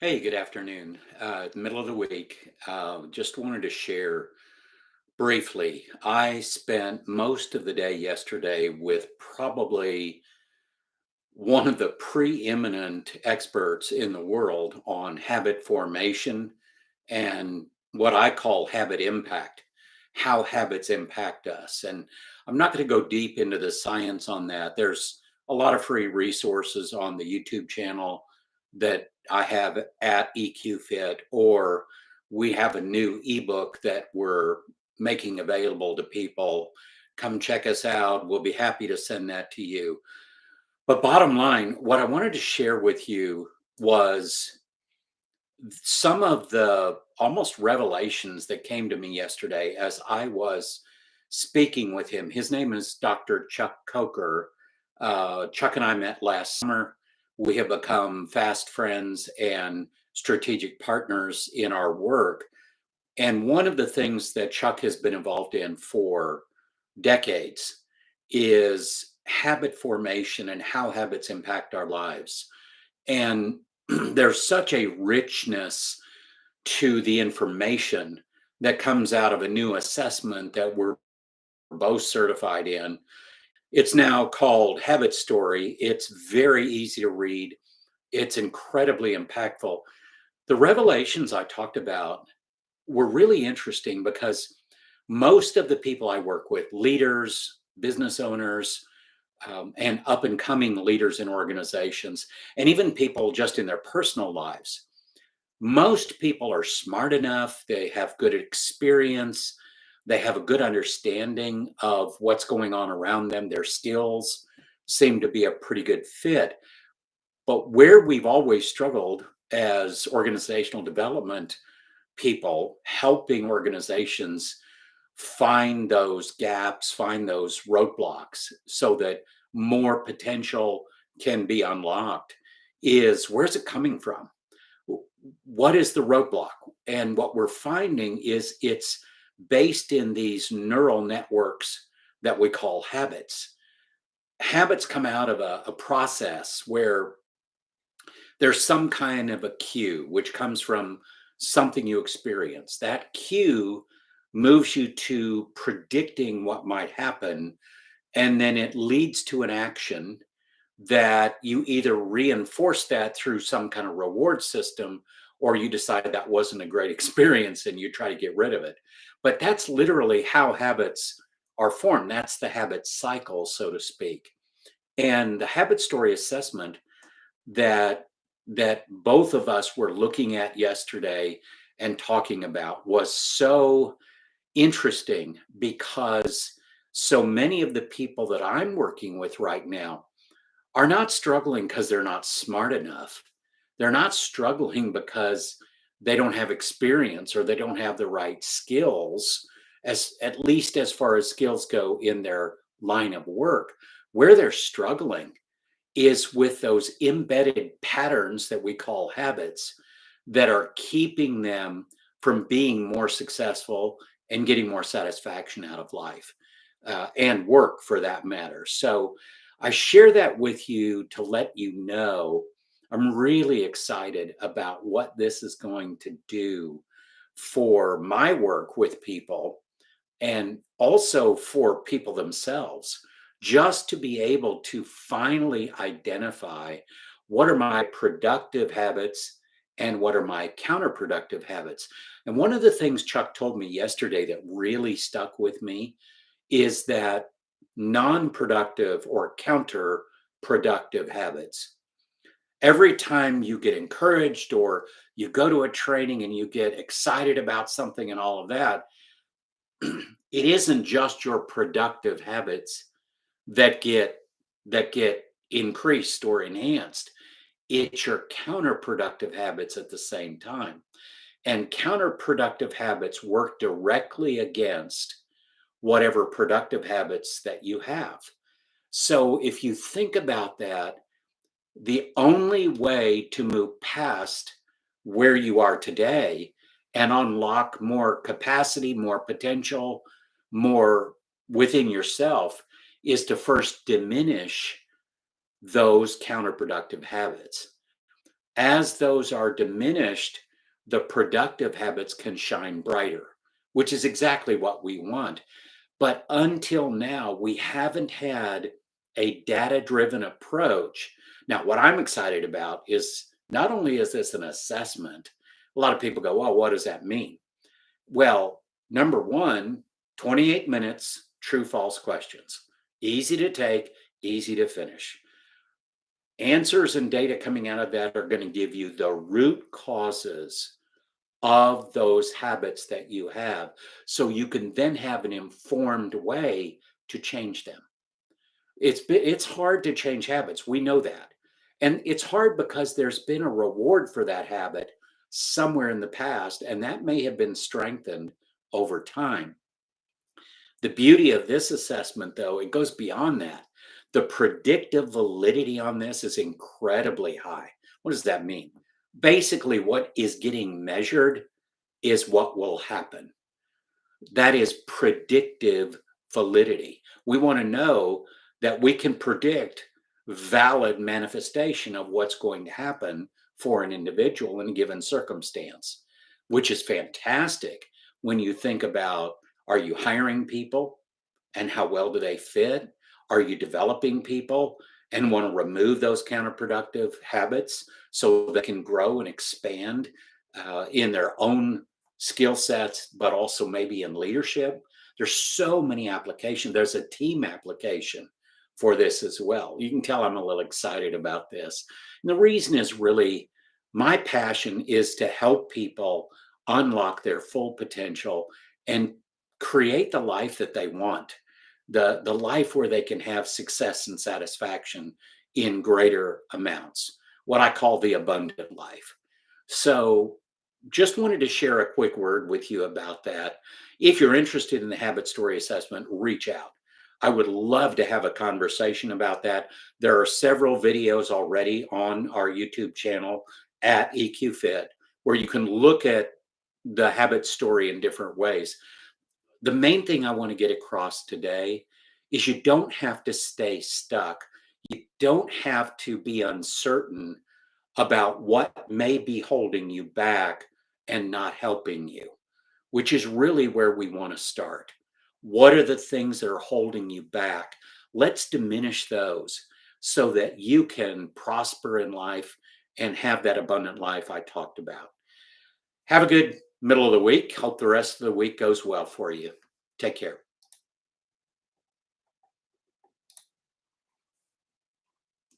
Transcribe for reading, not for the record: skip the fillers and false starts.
Hey, good afternoon. Middle of the week. Just wanted to share briefly. I spent most of the day yesterday with probably one of the preeminent experts in the world on habit formation and what I call habit impact, how habits impact us. And I'm not going to go deep into the science on that. There's a lot of free resources on the YouTube channel that I have at EQ or we have a new ebook that we're making available to people. Come check us out. We'll be happy to send that to you. But bottom line, what I wanted to share with you was some of the almost revelations that came to me yesterday as I was speaking with him. His name is Dr. Chuck Coker. Chuck and I met last summer. We have become fast friends and strategic partners in our work. And one of the things that Chuck has been involved in for decades is habit formation and how habits impact our lives. And there's such a richness to the information that comes out of a new assessment that we're both certified in. It's now called Habit Story. It's very easy to read, it's incredibly impactful. The revelations I talked about were really interesting because most of the people I work with, leaders, business owners, and up and coming leaders in organizations, and even people just in their personal lives, most people are smart enough, they have good experience, they have a good understanding of what's going on around them, their skills seem to be a pretty good fit. But where we've always struggled as organizational development people, helping organizations find those gaps, find those roadblocks so that more potential can be unlocked, is where's it coming from? What is the roadblock? And what we're finding is it's based in these neural networks that we call habits. Habits come out of a process where there's some kind of a cue, which comes from something you experience. That cue moves you to predicting what might happen, and then it leads to an action that you either reinforce that through some kind of reward system or you decide that wasn't a great experience and you try to get rid of it. But that's literally how habits are formed. That's the habit cycle, so to speak. And the habit story assessment that both of us were looking at yesterday and talking about was so interesting because so many of the people that I'm working with right now are not struggling because they're not smart enough. They're not struggling because they don't have experience or they don't have the right skills, as at least as far as skills go in their line of work. Where they're struggling is with those embedded patterns that we call habits that are keeping them from being more successful and getting more satisfaction out of life and work for that matter. So I share that with you to let you know I'm really excited about what this is going to do for my work with people and also for people themselves, just to be able to finally identify what are my productive habits and what are my counterproductive habits. And one of the things Chuck told me yesterday that really stuck with me is that non-productive or counterproductive habits, every time you get encouraged or you go to a training and you get excited about something and all of that, it isn't just your productive habits that get increased or enhanced. It's your counterproductive habits at the same time. And counterproductive habits work directly against whatever productive habits that you have. So if you think about that, the only way to move past where you are today and unlock more capacity, more potential, more within yourself is to first diminish those counterproductive habits. As those are diminished, the productive habits can shine brighter, which is exactly what we want. But until now, we haven't had a data driven approach. Now, what I'm excited about is not only is this an assessment, a lot of people go, well, what does that mean? Well, number one, 28 minutes, true false questions. Easy to take, easy to finish. Answers and data coming out of that are going to give you the root causes of those habits that you have. So you can then have an informed way to change them. It's hard to change habits. We know that. And it's hard because there's been a reward for that habit somewhere in the past, and that may have been strengthened over time. The beauty of this assessment, though, it goes beyond that. The predictive validity on this is incredibly high. What does that mean? Basically, what is getting measured is what will happen. That is predictive validity. We want to know that we can predict valid manifestation of what's going to happen for an individual in a given circumstance, which is fantastic when you think about, are you hiring people and how well do they fit? Are you developing people and want to remove those counterproductive habits so they can grow and expand in their own skill sets, but also maybe in leadership? There's so many applications. There's a team application for this as well. You can tell I'm a little excited about this. And the reason is really my passion is to help people unlock their full potential and create the life that they want, the life where they can have success and satisfaction in greater amounts, what I call the abundant life. So just wanted to share a quick word with you about that. If you're interested in the habit story assessment, reach out. I would love to have a conversation about that. There are several videos already on our YouTube channel at EQ Fit where you can look at the habit story in different ways. The main thing I want to get across today is you don't have to stay stuck. You don't have to be uncertain about what may be holding you back and not helping you, which is really where we want to start. What are the things that are holding you back? Let's diminish those so that you can prosper in life and have that abundant life I talked about. Have a good middle of the week. Hope the rest of the week goes well for you. Take care.